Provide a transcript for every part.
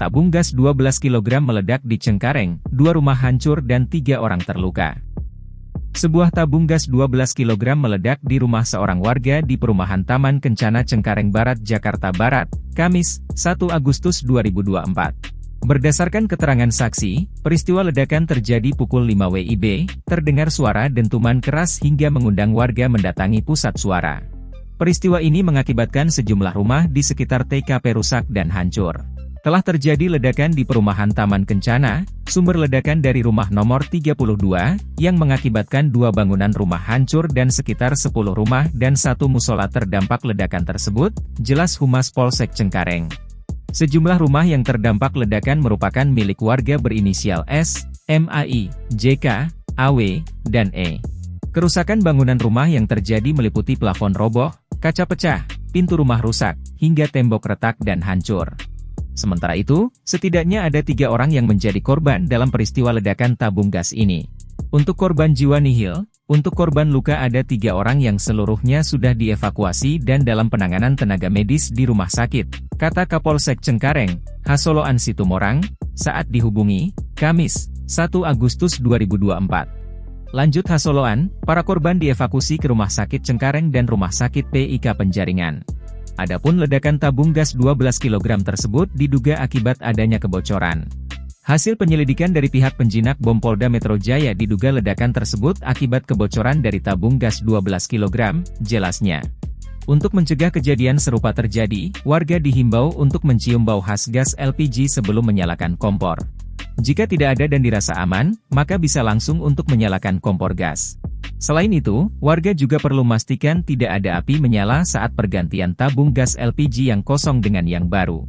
tabung gas 12 kg meledak di Cengkareng, 2 rumah hancur dan 3 orang terluka. Sebuah tabung gas 12 kg meledak di rumah seorang warga di perumahan Taman Kencana Cengkareng Barat, Jakarta Barat, Kamis, 1 Agustus 2024. Berdasarkan keterangan saksi, peristiwa ledakan terjadi pukul 5 WIB, terdengar suara dentuman keras hingga mengundang warga mendatangi pusat suara. Peristiwa ini mengakibatkan sejumlah rumah di sekitar TKP rusak dan hancur. Telah terjadi ledakan di perumahan Taman Kencana, sumber ledakan dari rumah nomor 32, yang mengakibatkan 2 bangunan rumah hancur dan sekitar 10 rumah dan 1 musola terdampak ledakan tersebut, jelas Humas Polsek Cengkareng. Sejumlah rumah yang terdampak ledakan merupakan milik warga berinisial S, MAI, JK, AW, dan E. Kerusakan bangunan rumah yang terjadi meliputi plafon roboh, kaca pecah, pintu rumah rusak, hingga tembok retak dan hancur. Sementara itu, setidaknya ada 3 orang yang menjadi korban dalam peristiwa ledakan tabung gas ini. Untuk korban jiwa nihil, untuk korban luka ada 3 orang yang seluruhnya sudah dievakuasi dan dalam penanganan tenaga medis di rumah sakit, kata Kapolsek Cengkareng, Hasoloan Situmorang, saat dihubungi, Kamis, 1 Agustus 2024. Lanjut Hasoloan, para korban dievakuasi ke Rumah Sakit Cengkareng dan Rumah Sakit PIK Penjaringan. Adapun ledakan tabung gas 12 kg tersebut diduga akibat adanya kebocoran. Hasil penyelidikan dari pihak penjinak bom Polda Metro Jaya diduga ledakan tersebut akibat kebocoran dari tabung gas 12 kg, jelasnya. Untuk mencegah kejadian serupa terjadi, warga dihimbau untuk mencium bau khas gas LPG sebelum menyalakan kompor. Jika tidak ada dan dirasa aman, maka bisa langsung untuk menyalakan kompor gas. Selain itu, warga juga perlu memastikan tidak ada api menyala saat pergantian tabung gas LPG yang kosong dengan yang baru.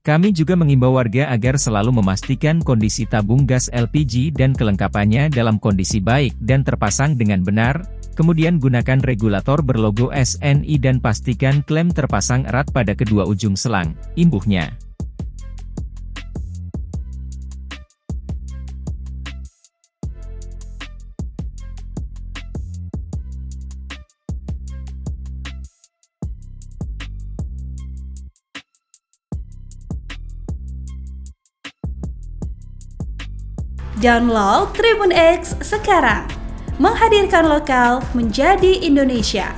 Kami juga mengimbau warga agar selalu memastikan kondisi tabung gas LPG dan kelengkapannya dalam kondisi baik dan terpasang dengan benar, kemudian gunakan regulator berlogo SNI dan pastikan klem terpasang erat pada kedua ujung selang, imbuhnya. Download Tribun X sekarang, menghadirkan lokal menjadi Indonesia.